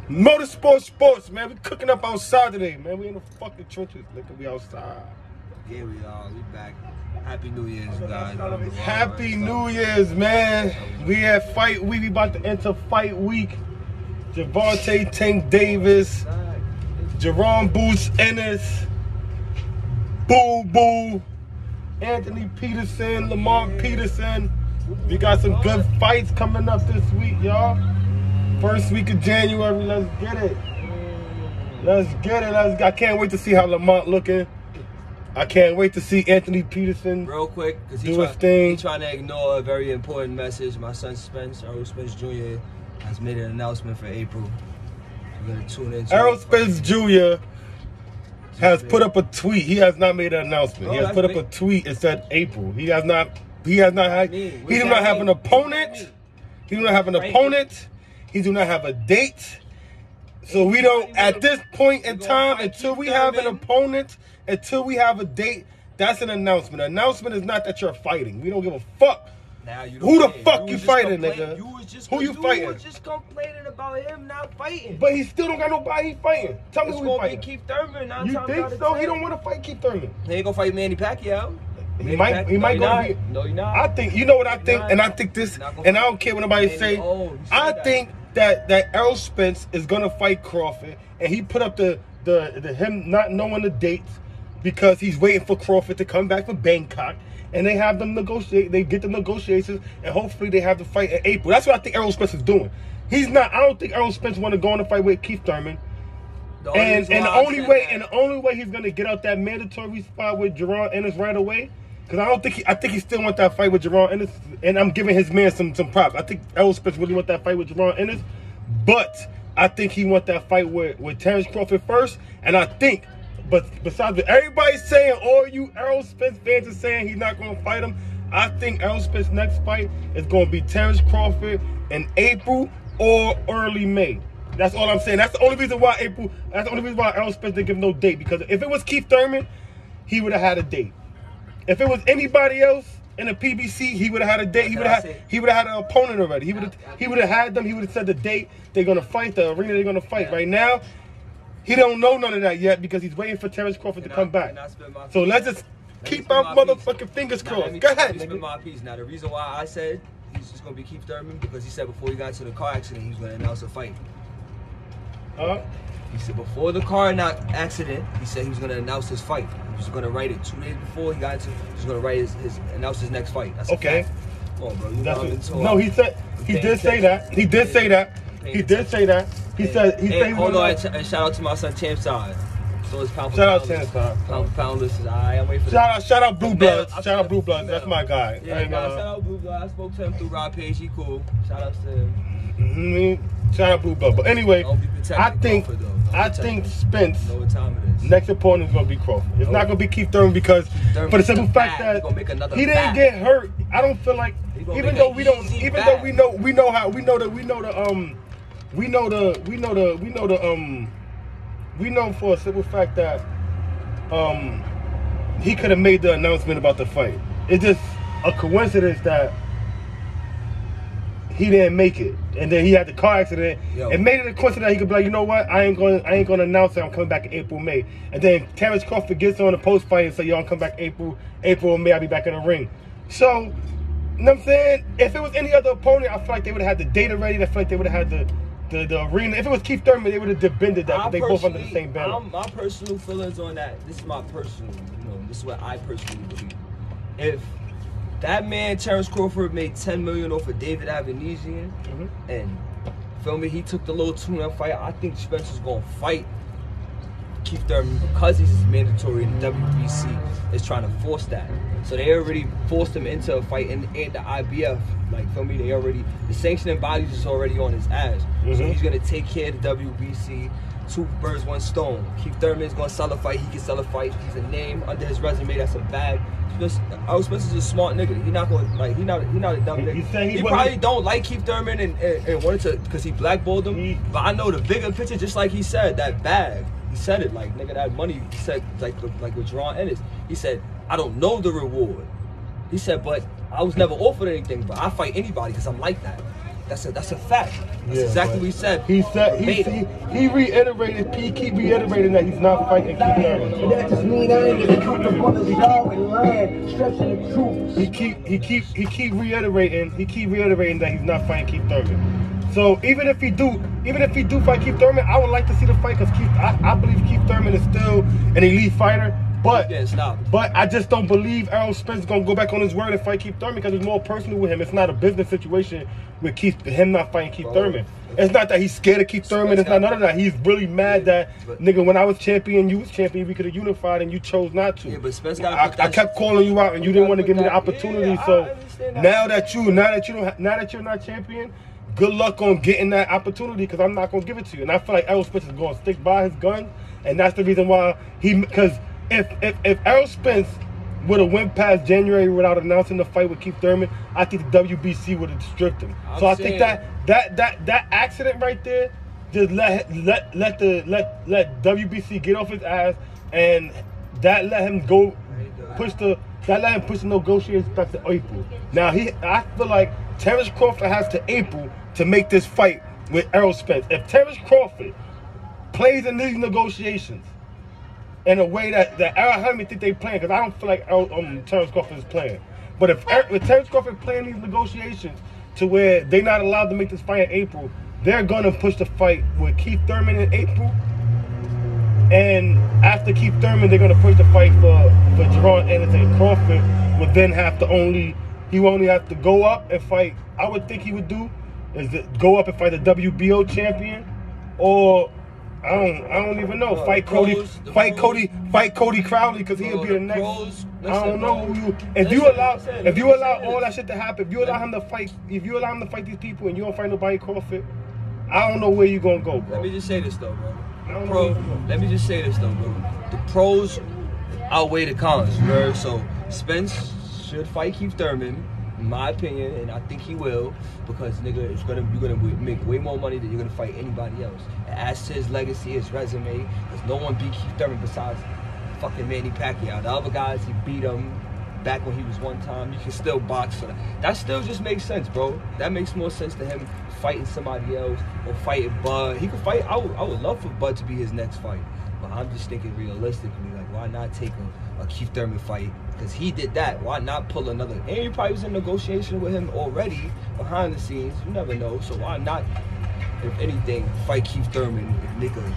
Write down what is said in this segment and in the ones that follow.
Motorsport Sports, man. We cooking up outside today, man. We in the fucking trenches, nigga. We outside. Yeah, we are. We back. Happy New Year's, guys. Happy New Year's, man. We at fight week. We about to enter fight week. Javante Tank Davis, Jerome Boots Ennis, Boo Boo, Anthony Peterson, Lamar Peterson. We got some good fights coming up this week, y'all. First week of January, let's get it. Let's get it. I can't wait to see how Lamont looking. I can't wait to see Anthony Peterson real quick, because he's trying to ignore a very important message. My son Errol Spence Jr. has made an announcement for April. We're gonna tune in. Errol Spence Jr. has put up a tweet. He has not made an announcement. He has put up a tweet. It said April. He do not have an opponent. He do not have an opponent. He do not have a date. So we don't, at this point in time, until we have an opponent, until we have a date, that's an announcement. An announcement is not that you're fighting. We don't give a fuck. Who the fuck you fighting, nigga? Who you fighting? You was just complaining about him not fighting. But he still don't got nobody he fighting. Tell me who he fighting. Keith Thurman. You think so? He don't want to fight Keith Thurman. He ain't gonna fight Manny Pacquiao. He might go be. No, you're not. I think, you know what I think, and I think this, and I don't care what nobody say. I think that Errol Spence is gonna fight Crawford, and he put up the him not knowing the dates because he's waiting for Crawford to come back from Bangkok, and they have them negotiate. They get the negotiations, and hopefully they have the fight in April. That's what I think Errol Spence is doing. He's not. I don't think Errol Spence want to go on a fight with Keith Thurman. And the only way he's gonna get out that mandatory spot with Jerron Ennis right away, because I think he still want that fight with Jerron Ennis, and I'm giving his man some props. I think Errol Spence really want that fight with Jerron Ennis, but I think he want that fight with Terrence Crawford first, and I think, but besides what everybody's saying, all you Errol Spence fans are saying he's not gonna fight him, I think Errol Spence's next fight is gonna be Terrence Crawford in April or early May. That's all I'm saying. That's the only reason why Errol Spence didn't give no date. Because if it was Keith Thurman, he would have had a date. If it was anybody else in the PBC, he would have had a date. He would have had an opponent already. He would have had them. He would have said the date they're gonna fight, the arena they're gonna fight. Right now, he don't know none of that yet because he's waiting for Terrence Crawford to come back. So let's just keep our motherfucking fingers crossed. Go ahead, nigga. My piece. Now the reason why I said he's just gonna be Keith Thurman because he said before he got into the car accident he was gonna announce a fight. He said before the car accident, he said he was gonna announce his fight. He was gonna write it 2 days before he got into. He was gonna write announce his next fight. That's okay. Come on, bro. You know no, he did say that. He did say that. He said. Hold on, and shout out to my son Champ Side. So it's pound for shout out Champ Side. Pound for pound list is I'm waiting for shout out Blue Bloods. Shout out Blue Bloods. That's my guy. Yeah, shout out Blue Bloods. I spoke to him through Rob Page. He cool. Shout out to him. Shout out Blue Blood. But anyway, I think Spence next opponent is gonna be Crawford. It's not gonna be Keith Thurman because for the simple fact that he didn't get hurt. I don't feel like even though we know for a simple fact that he could have made the announcement about the fight. It's just a coincidence that he didn't make it, and then he had the car accident. It made it a coincidence that he could be like, you know what, I ain't gonna announce that I'm coming back in April, May. And then Terrence Crawford gets on the post fight and say, yo, I'm coming back April or May, I'll be back in the ring. So, you know what I'm saying? If it was any other opponent, I feel like they would have had the data ready. I feel like they would have had the arena. If it was Keith Thurman, they would have defended that. They both under the same banner. My personal feelings on that. This is my personal. This is what I personally believe. If that man Terrence Crawford made $10 million off of David Avanesian, and feel me, he took the little tune-up fight. I think Spencer's gonna fight Keith Thurman because he's mandatory in the WBC. Is trying to force that. So they already forced him into a fight in the IBF. Like, feel me? The sanctioning bodies is already on his ass. So he's gonna take care of the WBC. 2 birds, 1 stone. Keith Thurman's gonna sell a fight. He can sell a fight. He's a name under his resume. That's a bag. Errol Spence is a smart nigga. He not gonna he not a dumb nigga. He probably don't like Keith Thurman and wanted to because he blackballed him. But I know the bigger picture. Just like he said, that bag. He said it like, nigga, that money. He said like with Jerron Ennis. He said, I don't know the reward. He said, but I was never offered anything. But I fight anybody because I'm like that. That's a fact. That's exactly what he said. He reiterated. He keep reiterating that he's not fighting Keith Thurman. That just mean I ain't gonna come up on the dog and lying, stressing the truth. He keep reiterating. He keep reiterating that he's not fighting Keith Thurman. So even if he do fight Keith Thurman, I would like to see the fight because I believe Keith Thurman is still an elite fighter. But I just don't believe Errol Spence is gonna go back on his word and fight Keith Thurman because it's more personal with him. It's not a business situation with him not fighting Keith Thurman. It's not that he's scared of Keith Thurman. It's not none of that. He's really mad that nigga, when I was champion, you was champion. We could have unified and you chose not to. Yeah, but Spence I kept calling you out and you didn't want to give me the opportunity. So now that you're not champion, good luck on getting that opportunity because I'm not gonna give it to you. And I feel like Errol Spence is gonna stick by his gun, and that's the reason why because. If Errol Spence would have went past January without announcing the fight with Keith Thurman, I think the WBC would have stripped him. So I think that accident right there just let WBC get off his ass, and that let him push the negotiations back to April. Now I feel like Terrence Crawford has to April to make this fight with Errol Spence. If Terrence Crawford plays in these negotiations in a way that I don't even think they playing, because I don't feel like Terrence Crawford is playing. But if Terrence Crawford playing these negotiations to where they're not allowed to make this fight in April, they're gonna push the fight with Keith Thurman in April. And after Keith Thurman, they're gonna push the fight for Jerron Anderson. Crawford would then he will only have to go up and fight. I would think he would do is go up and fight the WBO champion, or I don't even know. Fight Cody Crowley because he'll be the next. I don't know who you. If you allow all that shit to happen, if you allow him to fight these people and you don't fight nobody Crawford, I don't know where you gonna go, bro. Let me just say this though, bro. Let me just say this though, bro. The pros outweigh the cons, bro. So Spence should fight Keith Thurman, in my opinion, and I think he will, because nigga, you're gonna make way more money than you're gonna fight anybody else. It adds to his legacy, his resume, because no one beat Keith Thurman besides fucking Manny Pacquiao. The other guys, he beat him back when he was one time. You can still box, so that still just makes sense, bro. That makes more sense to him fighting somebody else or fighting Bud. He could fight. I would love for Bud to be his next fight, but I'm just thinking realistically, like, why not take a Keith Thurman fight? Because he did that. Why not pull another? And he probably was in negotiation with him already behind the scenes. You never know. So why not, if anything, fight Keith Thurman and make a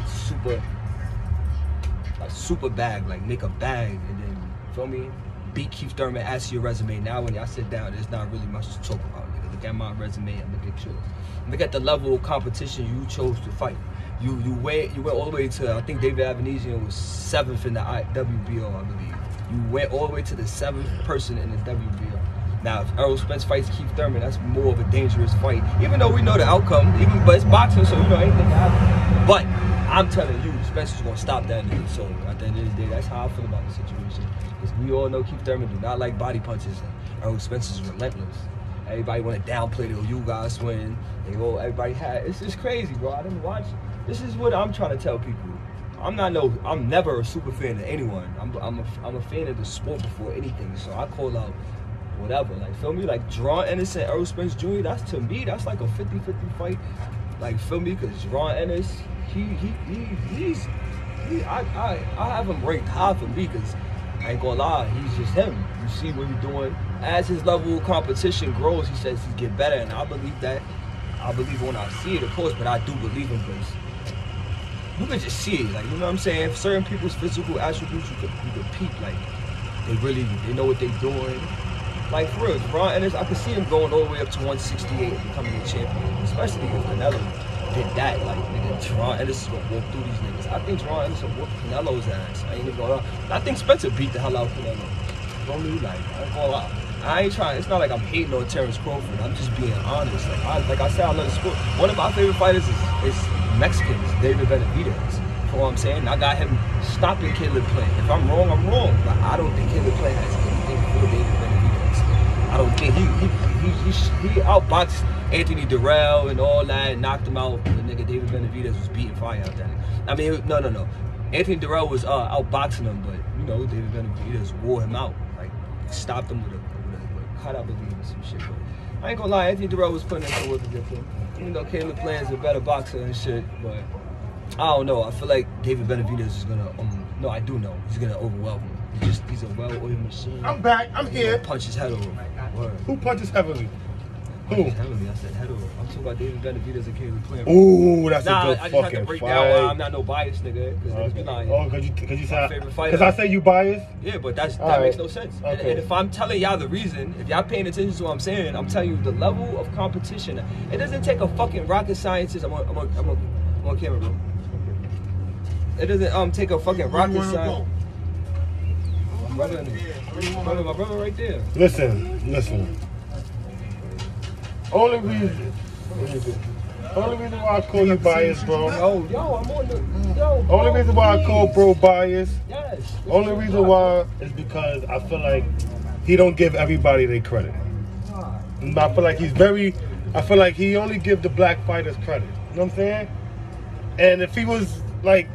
super bag, like make a bag, and then, feel me, beat Keith Thurman, add to your resume. Now when y'all sit down, there's not really much to talk about. Nigga. Look at my resume and look at yours. Look at the level of competition you chose to fight. You went all the way to, I think David Avanesian was 7th in the WBO, I believe. You went all the way to the 7th person in the WBO. Now, if Errol Spence fights Keith Thurman, that's more of a dangerous fight. Even though we know the outcome, but it's boxing, so you know anything can happen. But I'm telling you, Spence is gonna stop that nigga. So at the end of the day, that's how I feel about the situation. Because we all know Keith Thurman do not like body punches, and Errol Spence is relentless. Everybody want to downplay the you guys win. Everybody had. It's just crazy, bro. I didn't watch. This is what I'm trying to tell people. I'm never a super fan of anyone. I'm a fan of the sport before anything. So I call out whatever. Like, feel me? Like Jerron Anderson, Errol Spence Jr. To me, that's like a 50-50 fight. Like, feel me? Because Jerron Anderson, I have him ranked high for me because I ain't gonna lie, he's just him. You see what he's doing. As his level of competition grows, he says he's getting better, and I believe that. I believe when I see it, of course, but I do believe him because you can just see it, like, you know what I'm saying? Certain people's physical attributes, you could peep, like, they know what they're doing. Like, for real, Jerron Anderson, I could see him going all the way up to 168 and becoming a champion, especially if Canelo did that. Like, nigga, Jerron Anderson's gonna walk through these niggas. I think Jerron Anderson whooped Canelo's ass. I ain't even gonna lie. I think Spencer beat the hell out of Canelo. You know me? Like, I ain't gonna lie. I ain't trying, it's not like I'm hating on Terrence Crawford. I'm just being honest. Like I said, I love the sport. One of my favorite fighters is Mexicans, David Benavidez. You know what I'm saying? I got him stopping Caleb Plant. If I'm wrong, I'm wrong. But I don't think Caleb Plant has anything for David Benavidez. I don't think he outboxed Anthony Durrell and all that, and knocked him out. The nigga David Benavidez was beating fire out there. I mean, no. Anthony Durrell was outboxing him, but you know, David Benavidez wore him out. Like, stopped him with a cut, I believe, and some shit. But I ain't gonna lie, Anthony Durrell was putting in some work against him. Even though Caleb Plant's a better boxer and shit, but I don't know. I feel like David Benavidez is gonna. No, I do know he's gonna overwhelm him. He's a well-oiled machine. I'm back. I'm here. Punch his head over. Word. Who punches heavily? Who? Heavily. I said head over. I'm talking about David Benavidez and Caleb Plant. Ooh, that's a good I just fucking have to break fight. down why I'm not no biased nigga. Because niggas be lying. Oh, because you said favorite fighter. because I say you biased. Yeah, but that right. makes no sense. Okay. And if I'm telling y'all the reason, if y'all paying attention to what I'm saying, I'm telling you the level of competition. It doesn't take a fucking rocket scientist. I'm on camera, bro. It doesn't take a fucking rocket scientist. My brother right there. Listen. Only reason why I call you biased, bro. Yo, I'm on the. Yo, Only reason why I call bro biased. Yes. Only reason why is because I feel like he don't give everybody their credit. I feel like he only give the black fighters credit. You know what I'm saying? And if he was like,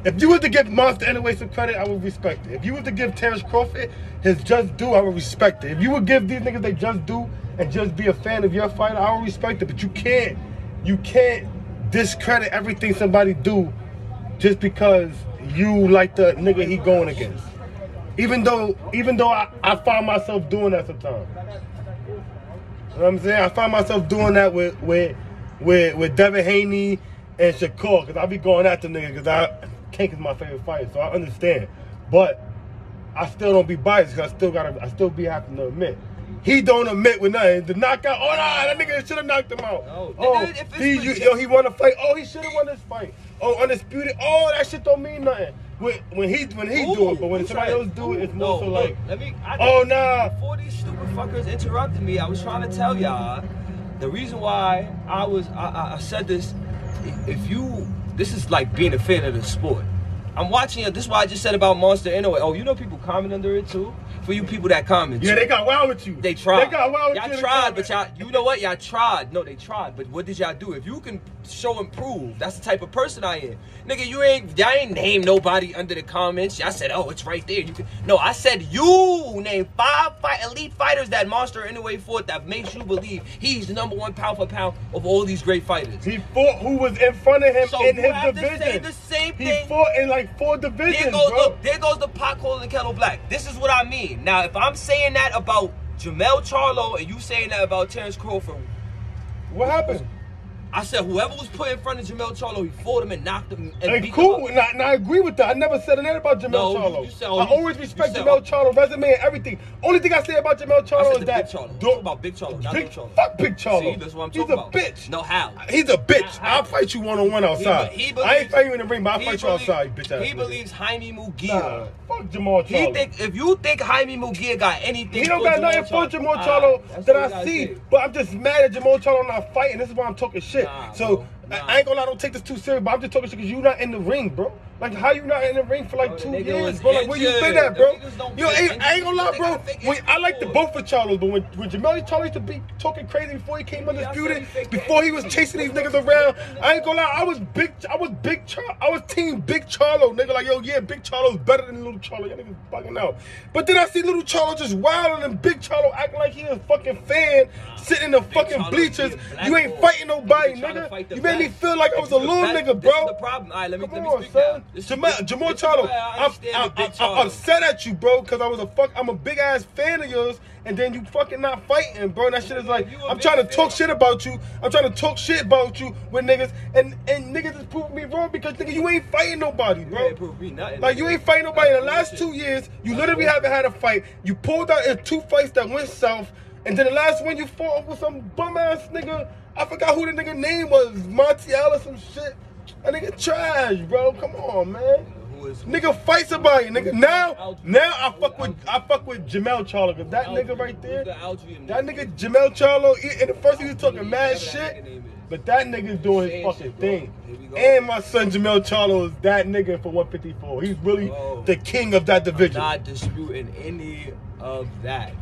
if you were to give Monster Anyway some credit, I would respect it. If you were to give Terrence Crawford his just due, I would respect it. If you would give these niggas their just due and just be a fan of your fighter, I would respect it. But you can't discredit everything somebody do just because you like the nigga he going against. Even though I find myself doing that sometimes. You know what I'm saying? I find myself doing that with Devin Haney and Shakur, because I be going at the nigga because Tank is my favorite fighter, so I understand. But I still don't be biased because I still be having to admit. He don't admit with nothing. The knockout, oh nah, that nigga should have knocked him out. He won a fight. Oh, he should have won this fight. Oh, undisputed. Oh, that shit don't mean nothing. When he do it, but when somebody else do it, it's more so like, oh nah. Before these stupid fuckers interrupted me, I was trying to tell y'all the reason why I said this. This is like being a fan of the sport. I'm watching it. This is why I just said about Monster Anyway. Oh, you know people comment under it too? For you people that comment. Yeah, they got wild with you. They tried. They got wild with y'all you. Tried, but y'all, you know what? Y'all tried. No, they tried. But what did y'all do? If you can show and prove, that's the type of person I am. Nigga, y'all ain't name nobody under the comments. Y'all said, oh, it's right there. No, I said you name 5 elite fighters that Monster Anyway fought that makes you believe he's the #1 pound for pound of all these great fighters. He fought who was in front of him in his division. To say the same thing. He fought in like 4 divisions, bro. Look, there goes the pot calling the kettle black. This is what I mean. Now, if I'm saying that about Jamel Charlo and you saying that about Terrence Crawford, what happened? I said whoever was put in front of Jamel Charlo, he fought him and knocked him and beat cool. him up. Now, I agree with that. I never said anything about Jamel Charlo. I always respect Jamel Charlo, resume and everything. Only thing I say about Jamel Charlo is that... Talk about Big Charlo, not Big Charlo. Fuck Big Charlo. See, that's what I'm talking about. He's a bitch. No, how? He's a bitch. I'll fight you one-on-one outside. I ain't fighting you in the ring, but I'll fight you outside, bitch ass. He believes Jaime Mugia. Nah, fuck Jamal Charlo. If you think Jaime Mugia got anything... He don't got nothing for Jamal Charlo that I see, but I'm just mad at Jamal Charlo not fighting. This is why I'm talking shit. So... I ain't gonna lie, don't take this too serious, but I'm just talking shit because you not in the ring, bro. Like, how you not in the ring for like 2 years, bro? Like, where you been at, bro? I ain't gonna lie, bro. I like the both of Charlos, but when Jamel Charlo used to be talking crazy before he came undisputed, before he was chasing these niggas around, I ain't gonna lie, I was team Big Charlo, nigga. Like, yo, yeah, Big Charlo's better than Little Charlo. Y'all niggas bugging out. But then I see Little Charlo just wilding and Big Charlo acting like he a fucking fan, sitting in the fucking bleachers. You ain't fighting nobody, nigga. You made me feel like I was a little nigga, bro. This is the problem. All right, let me speak now. Jamal Charlo, I'm upset at you, bro, because I'm a big ass fan of yours, and then you fucking not fighting, bro. That shit is like, I'm trying to talk shit about you. I'm trying to talk shit about you with niggas, and niggas is proving me wrong because nigga, you ain't fighting nobody, bro. You ain't proving me nothing. Like, you ain't fighting nobody in the last 2 years. You literally haven't had a fight. You pulled out in 2 fights that went south, and then the last one you fought with some bum ass nigga. I forgot who the nigga name was, Montiel or some shit. That nigga trash, bro. Come on, man. Nigga, fight somebody, nigga. Now I fuck with Jamel Charlo, cause that nigga right there, that nigga Jamel Charlo, and at first he was talking mad shit, but that nigga's doing his fucking thing. And my son Jamel Charlo is that nigga for 154. He's really the king of that division. I'm not disputing any of that.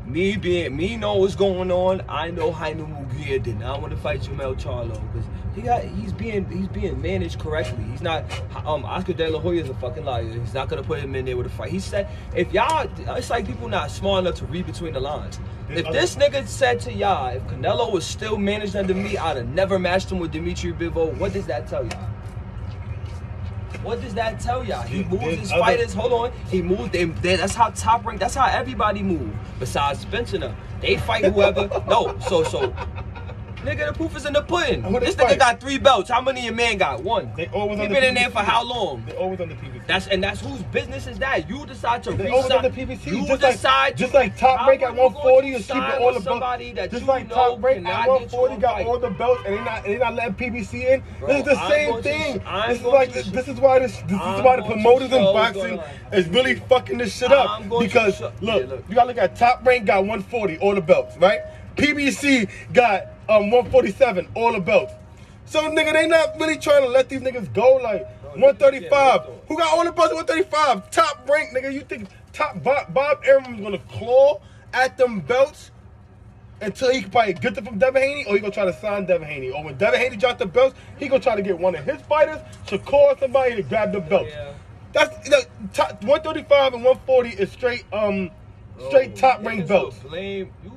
me know what's going on. I know Jaime Munguia did not want to fight Jamel Charlo because he's being managed correctly. He's not. Oscar De La Hoya is a fucking liar. He's not gonna put him in there with a fight. He said, if y'all, it's like people not smart enough to read between the lines. If this nigga said to y'all, if Canelo was still managed under me, I'd have never matched him with Dimitri Bivol. What does that tell y'all? What does that tell y'all? He moves his fighters. Hold on. He moves. That's how Top Rank. That's how everybody move. Besides Spencer, they fight whoever. No. So. Nigga, the proof is in the pudding. This nigga got 3 belts. How many of your man got? 1. They always been in there for how long? They always on the PBC. That's whose business is that? You decide to resign. Always on the PBC. Just like Top Rank at 140 is keeping all the belts. Just like Top Rank at 140 got all the belts and they not letting PBC in. Bro, this is the same thing. This is why the promoters in boxing is really fucking this shit up. Because look, you gotta look at Top Rank got 140 all the belts, right? PBC got 147 all the belts. So nigga, they not really trying to let these niggas go like 135. Who got all the belts at 135? Top Rank, nigga. You think Bob Arum's gonna claw at them belts until he can probably get them from Devin Haney, or he gonna try to sign Devin Haney? Or when Devin Haney drops the belts, he gonna try to get one of his fighters to call somebody to grab the belts. Yeah. That's 135 and 140 is straight Top Rank belts.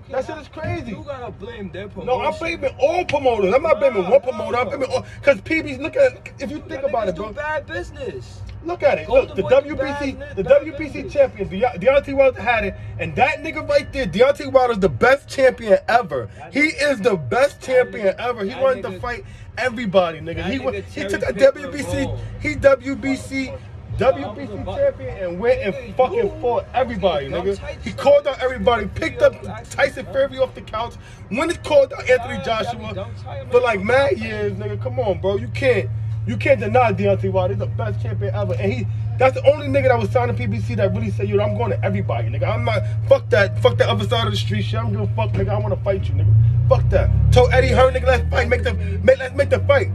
That shit is crazy. You gotta blame their promotion. No, I'm blaming all promoters. I'm not blaming one promoter. I'm blaming all. Because PB's, look at it. If you think about it, bro. Do bad business. Look at it. Look, the WBC champion, Deontay Wilder had it. And that nigga right there, Deontay Wilder's the best champion ever. He is the best champion ever. He wanted to fight everybody, nigga. He took that WBC. He WBC champion and went and fucking fought everybody, nigga. He called out everybody, picked up Tyson Fury off the couch, went and called out Anthony Joshua for like mad years, nigga. Come on, bro. You can't deny Deontay Wilder. He's the best champion ever. And that's the only nigga that was signing PBC that really said, yo, I'm going to everybody, nigga. I'm not, fuck that other side of the street shit. I don't give a fuck, nigga. I want to fight you, nigga. Fuck that. Told Eddie Hearn, nigga, let's fight. Let's make the fight.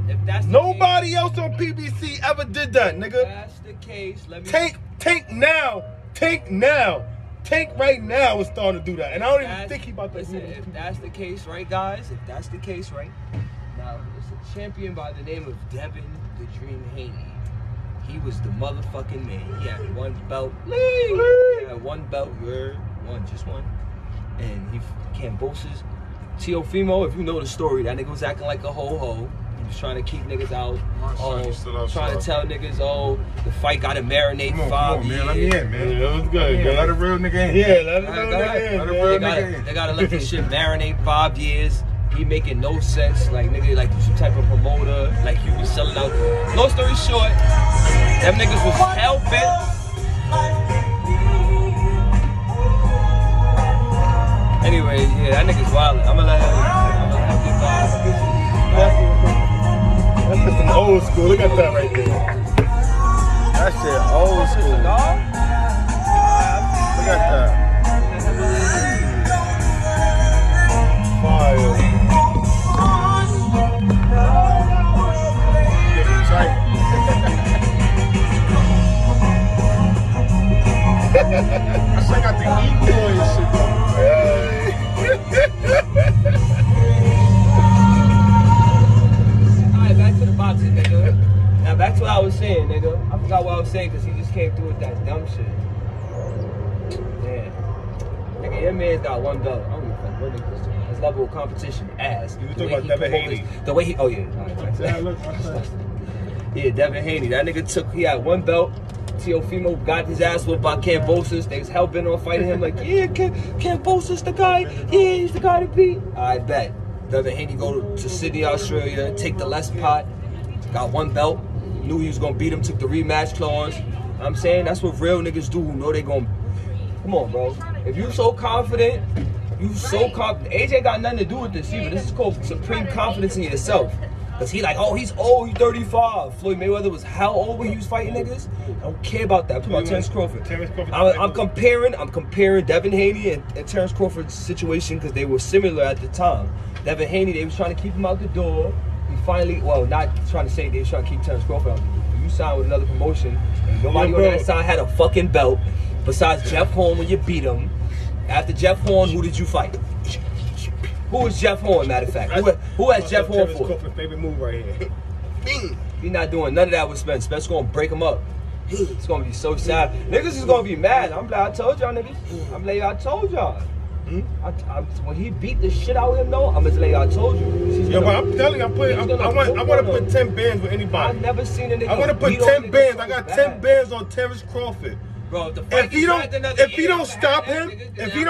Nobody else on PBC ever did that, nigga. If that's the case, let me... Tank now. Tank right now is starting to do that. And I don't even think he about to do that. If that's the case, right, guys? If that's the case, right? Now, it's a champion by the name of Devin the Dream Haney. He was the motherfucking man. He had 1 belt. He had 1 belt. Just one. And he Cambosis. Teofimo, if you know the story, that nigga was acting like a ho-ho. He was trying to keep niggas out. Trying to tell niggas, the fight got to marinate for 5 years. Man, let me in, man. That was good. Let a real nigga in. Yeah, let a real nigga in. They got to let this shit marinate 5 years. He making no sense. Like, nigga, like some type of promoter. Like, you be selling out. Long story short, them niggas was hell-bent. Anyway, yeah, that nigga's wild. I'm gonna let him get by. That's just some old school. Look at that right there. That shit old school. Look at that. Fire. I still got the ego and shit though. Alright, back to the boxing, nigga. Now back to what I was saying, nigga. I forgot what I was saying because he just came through with that dumb shit. Damn. Nigga, your man's got 1 belt. I don't give a fuck what nigga was doing. His level of competition ass. You talking about Devin Haney? The way he, oh yeah. Yeah, Devin Haney. That nigga he had 1 belt. Teofimo got his ass whooped by Cambosis. They was hell-bent on fighting him like, yeah, Cambosis the guy. Yeah, he's the guy to beat. I bet. Devin Haney go to Sydney, Australia, take the less pot, got 1 belt, knew he was going to beat him, took the rematch clause. I'm saying that's what real niggas do who know they going to... Come on, bro. If you so confident, AJ got nothing to do with this either. This is called supreme confidence in yourself. Because he's old, he's 35. Floyd Mayweather was how old when he was fighting niggas? I don't care about that. I'm talking about Terence Crawford. I'm comparing Devin Haney and Terence Crawford's situation because they were similar at the time. Devin Haney, they was trying to keep him out the door. He finally, well, not trying to say they was trying to keep Terence Crawford out the door. You signed with another promotion, and nobody on that side had a fucking belt besides Jeff Holm when you beat him. After Jeff Horn, who did you fight? Who is Jeff Horn, matter of fact? Who has Jeff Horn for? Crawford's favorite move right here. Bing. He's not doing none of that with Spence. Spence gonna break him up. It's gonna be so sad. Niggas is gonna be mad. I'm like, I told y'all niggas. I'm like, I told y'all. When he beat the shit out of him though, I'm gonna tell you, I told you. Yo, but I'm telling you, I want to put 10 bands with anybody. I've never seen a nigga. I want to put 10 bands. I got 10 bands on Terrence Crawford. Bro, if he don't stop him, if he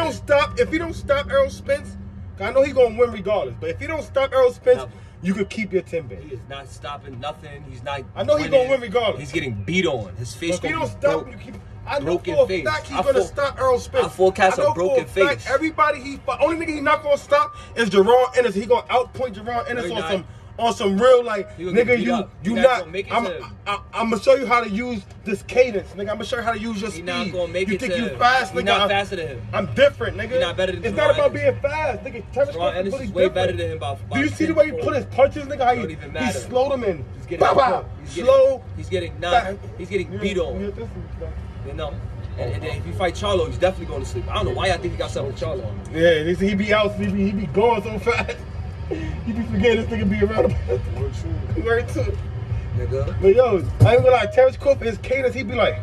don't stop Errol Spence, I know he gonna win regardless. But if he don't stop Errol Spence, you could keep your 10 bands. He is not stopping nothing. He's not. I know he's gonna win regardless. He's getting beat on. His face gonna be broke. I know for a fact he's gonna stop Errol Spence. I forecast a broken face. Everybody only nigga he not gonna stop is Jerron Ennis. He gonna outpoint Jerron Ennis on some real like nigga. You not. I'm gonna show you how to use this cadence, nigga. I'm gonna show you how to use your speed. Not gonna make you it think to you fast, nigga? You're not faster than him. I'm different, nigga. You're not better than It's not about being fast, nigga. Jerron Ennis is way better than him. Do you see the way he put his punches, nigga? How he slowed him in. Slow. He's getting knocked. He's getting beat on. You know. And then if you fight Charlo, he's definitely going to sleep. I don't know why I think he got something with Charlo. Yeah, he be out, he be going so fast. He be forgetting this nigga be around him. Word too. Nigga. But yo, I ain't gonna lie, Terrence Crawford, his cadence, he'd be like,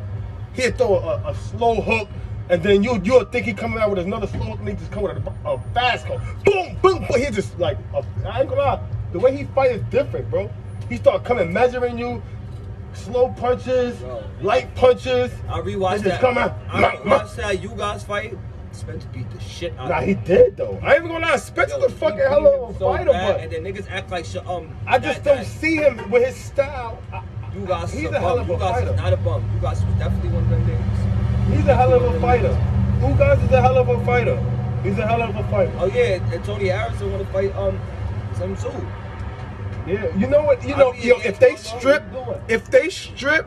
he'd throw a slow hook, and then you'll think he coming out with another slow hook, and he just come with a fast hook. Boom, boom, but he just like, I ain't gonna lie, the way he fight is different, bro. He start coming measuring you. Slow punches, light punches. I rewatched that. I rewatched that you guys fight. Spence beat the shit out of him. Nah, he did though. I ain't even gonna lie. Spence is a fucking hell of a fighter, but and then niggas act like I just don't see him with his style. You guys he's is a hell of a fighter. Is not a bum. You guys was definitely one of them niggas. He's a hell of a fighter. Who guys is a hell of a fighter? He's a hell of a fighter. Oh yeah, and Tony Harrison want to fight some too. Yeah, you know what? If they strip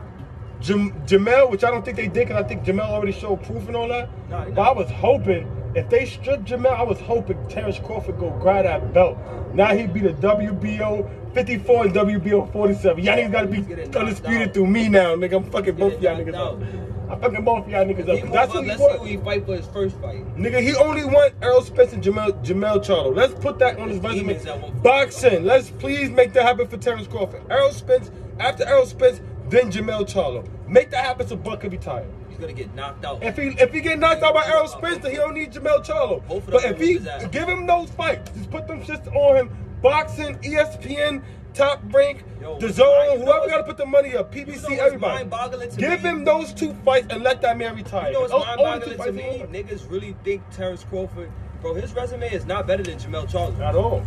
Jamel, which I don't think they did, because I think Jamel already showed proof and all that. But I was hoping, if they strip Jamel, I was hoping Terrence Crawford go grab that belt. Now he'd be the WBO 54 and WBO 47. Y'all niggas gotta be undisputed through me now, nigga. I'm fucking both y'all niggas up. I'm fucking both of y'all niggas up. That's what let's see who he fight for his first fight. Nigga, he only won Errol Spence and Jamel Charlo. Let's put that on his resume. Boxing. Let's please make that happen for Terrence Crawford. Errol Spence, after Errol Spence, then Jamel Charlo. Make that happen so Buck can be tired. He's gonna get knocked out. If he get knocked out by Errol Spence, then he don't need Jamel Charlo. But if he give him those fights, just put them shits on him. Boxing, ESPN, Top Rank, The Zone, whoever got to put the money up, PBC, everybody. Give him those 2 fights and let that man retire. You know what's mind-boggling to me? Niggas really think Terrence Crawford, bro, his resume is not better than Jamel Charlo. At all.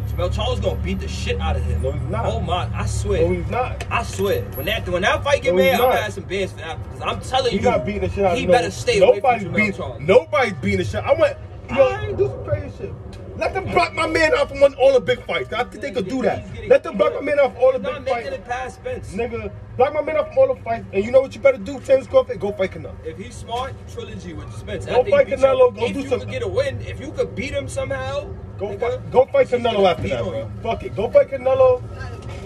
Jamel Charlo's gonna beat the shit out of him. No, he's not. Oh my, I swear. No, he's not. I swear. When that fight get made, I'm gonna have some bands for that. Because I'm telling you, not beating the shit out of he better stay away from Jamel Charlo. Nobody's beating the shit. I do some crazy shit. Let them block my man out from all the big fights. I think they could do that. Let them block my man out from all the big fights. Not making it past Spence. Nigga, block my man out from all the fights. And you know what you better do, Terrence Crawford? Go fight Canelo. If he's smart, trilogy with Spence. Go fight Canelo. Go do something. If you could get a win, if you could beat him somehow, go fight Canelo after that, bro. Fuck it. Go fight Canelo.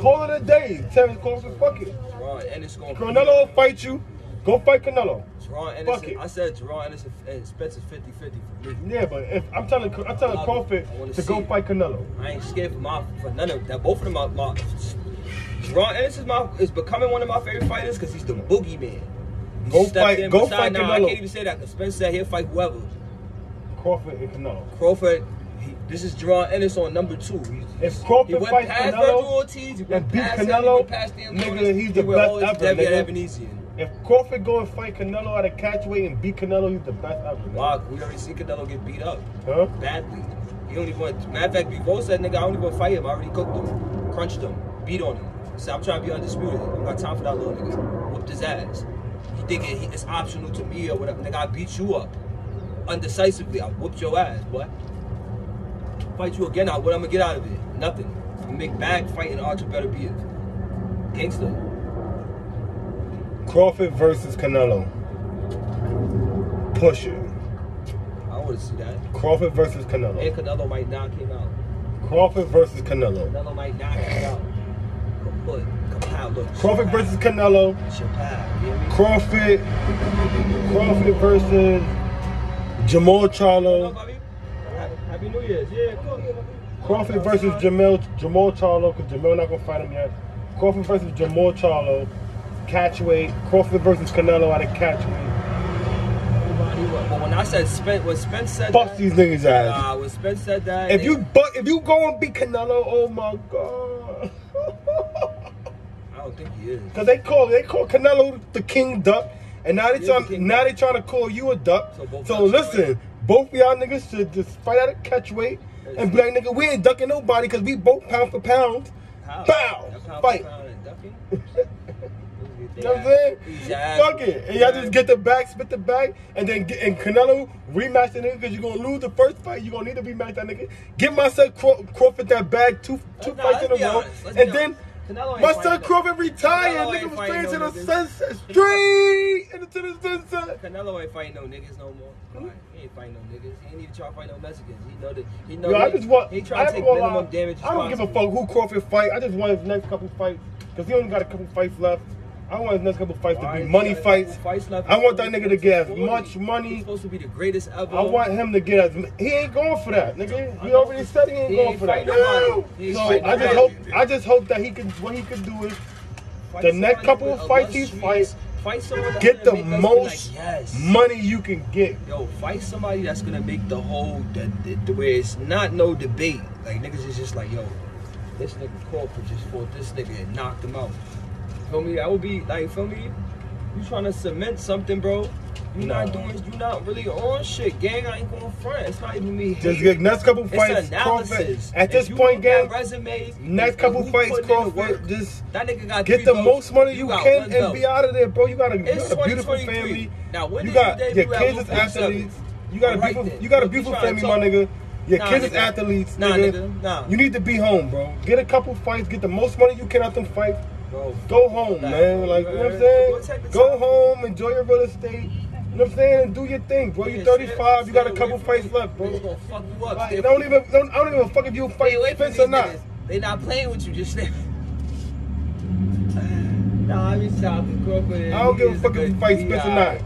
Call it a day. Terrence Crawford, fuck it. Canelo will fight you. Go fight Canelo. Fuck it. I said Jerron Ennis and Spence is 50-50 for me. Yeah, but if I'm telling Crawford to go fight Canelo. I ain't scared for none of that. Both of them are my. Jerron Ennis is becoming one of my favorite fighters because he's the boogeyman. Go fight Canelo. I can't even say that because Spence said he'll fight whoever. Crawford and Canelo. Crawford. This is Jerron Ennis on number 2. If Crawford fights Canelo and beat Canelo, nigga, he's the best ever, nigga. If Crawford go and fight Canelo at a catchweight and beat Canelo, he's the best ever. Wow, we already see Canelo get beat up. Huh? Badly. He only want. Matter of fact, before said, nigga, I only want to fight him. I already cooked him, crunched him, beat on him. So I'm trying to be undisputed. I don't got time for that little nigga. Whooped his ass. You think it's optional to me or whatever? Nigga, I beat you up undecisively. I whooped your ass, boy. Fight you again. What I'm gonna get out of it? Nothing. I'm gonna make bag fighting Archer better be it. Gangster. Crawford versus Canelo. Push it. I want to see that. Crawford versus Canelo. And Canelo might knock him out. Versus Canelo. Canelo might knock him out. But Crawford versus Canelo. Crawford versus Jamal Charlo. Happy New Year's. Yeah, cool. Crawford versus Jamal Charlo, because Jamal not gonna fight him yet. Crawford versus Jamal Charlo, catchweight. Crawford versus Canelo at a catchweight. But when I said when Spence said fuck that, these niggas ass. when Spence said that, if you go and beat Canelo, oh my god. I don't think he is. Cause they call Canelo the King Duck, and now they trying to call you a duck. So listen, both of y'all niggas should just fight at a catchweight and be like, nigga, we ain't ducking nobody because we both pound for pound. How? Bow, fight. You know what I'm saying? Fuck it. And y'all just get the back, spit the back, and then Canelo rematch the nigga because you're going to lose the first fight. You're going to need to rematch that nigga. Give my son Crawford that bag two fights in a row. And then my son Crawford retired. Nigga was straight to the sunset. Straight into the sunset. Canelo ain't fighting no niggas no more. Right. He ain't fighting no niggas. He ain't even trying to fight no Mexicans. He know he trying to take minimum damage. I don't give a fuck who Crawford fight. I just want his next couple fights because he only got a couple fights left. I want his next couple fights to be money fights. I want that nigga to get as much money. He's supposed to be the greatest ever. I want him to get as he ain't going for that, nigga. He already said he ain't going for that. So I just hope that what he can do is the next couple of fights he fights, get the most money you can get. Yo, fight somebody that's gonna make the whole the way it's not no debate. Like niggas is just like, yo, this nigga Crawford just fought this nigga and knocked him out. Feel me? I would be like, feel me? You trying to cement something, bro? You not really on shit, gang. I ain't going front. It's not even me. Just get next couple fights, Crawford. At this point, gang, next couple fights, Crawford. Just that nigga got get the most money you can and be out of there, bro. You got a beautiful family. Now, you got your kids is athletes. You got a beautiful family, my nigga. Your kids is athletes, nigga. You need to be home, bro. Get a couple fights. Get the most money you can out them fights. Bro, go home, man. Like, you know what I'm saying? Go home, enjoy your real estate. You know what I'm saying? And do your thing, bro. You're 35, you got a couple fights left, bro. Gonna fuck you up. Like, I don't even fuck if you fight Spence or not. They not playing with you just now. Nah, I be stopping Crawford. I don't give a fuck if you fight Spence or not.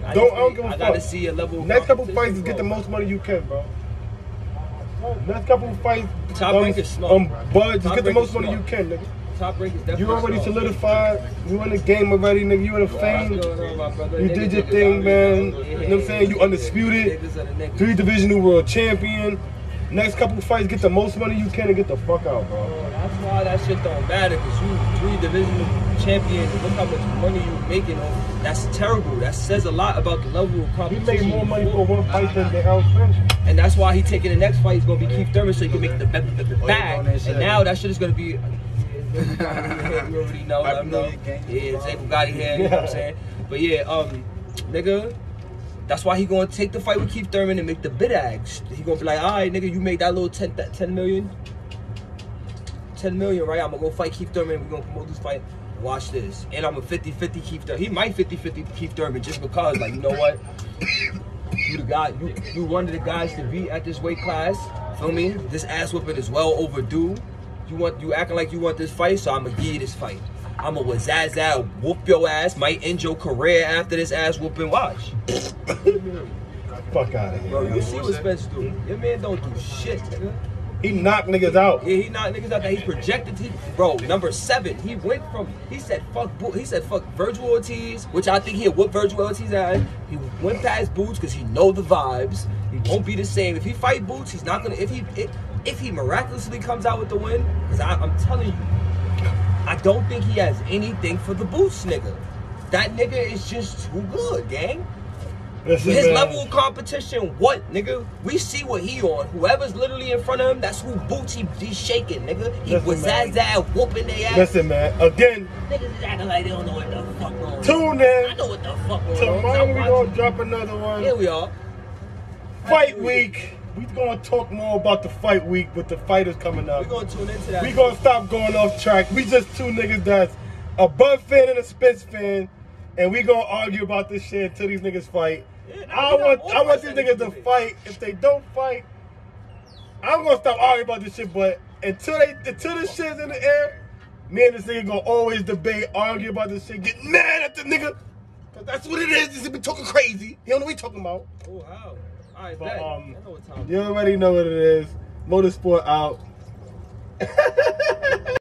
I don't give a fuck. I gotta see a level. Next couple fights is get the most money you can, bro. Next couple fights, Bud, just get the most money you can, nigga. Top rank is definitely you already solidified. You in the game already, nigga. You in the fame. You did your thing, man. You know what I'm saying? You undisputed. 3 divisional world champion. Next couple fights, get the most money you can and get the fuck out, bro. That's why that shit don't matter, because you 3 divisional champions. Look how much money you making. That's terrible. That says a lot about the level of competition. He made more money for one fight than the Errol Spence. And that's why he taking the next fight. He's gonna be Keith Thurman, so he can make the bag. And now that shit is gonna be. You already know. Yeah, Zay Bugatti here. You know what I'm saying? But yeah, nigga. That's why he gonna take the fight with Keith Thurman and make the bid ags. He gonna be like, all right, nigga, you made that little 10 million. 10 million, right? I'm gonna go fight Keith Thurman. We gonna promote this fight. Watch this. And I'm a 50-50 Keith Thurman. He might 50-50 Keith Thurman just because, like, you know what? You the guy. You one of the guys to beat at this weight class. Feel me? This ass whooping is well overdue. You acting like you want this fight, so I'm gonna give you this fight. I'm gonna Zaza whoop your ass, might end your career after this ass whooping. Watch. Fuck out of here. Bro, you see what Spence do. Your man don't do shit, nigga. He knocked niggas out. Yeah, he knocked niggas out that he's projected to. Bro, number 7. He said fuck Virgil Ortiz, which I think he'll whoop Virgil Ortiz ass. He went past Boots because he know the vibes. He won't be the same. If he fight Boots, he's not gonna. If he miraculously comes out with the win, because I'm telling you, I don't think he has anything for the Boots nigga. That nigga is just too good, gang. Listen, his man. level of competition, what, nigga? We see what he on. Whoever's literally in front of him, that's who Boots he's shaking, nigga. He was Zaza whooping their ass. Listen, man. Again, niggas is acting like they don't know what the fuck going on. Tune in. I know what the fuck going on. Tomorrow we gonna drop another one. Here we are. Fight week. We gonna talk more about the fight week with the fighters coming up. We gonna tune into that. We gonna stop going off track. We just 2 niggas that's a Bud fan and a Spence fan, and we gonna argue about this shit until these niggas fight. Yeah, I want these niggas to fight. If they don't fight, I'm gonna stop arguing about this shit. But until this shit's in the air, me and this nigga gonna always debate, argue about this shit, get mad at the nigga, cause that's what it is. This nigga be talking crazy. He don't know what he talking about. Oh, how? Alright, But, bet. I know what time it is. you already know what it is. Motorsport out.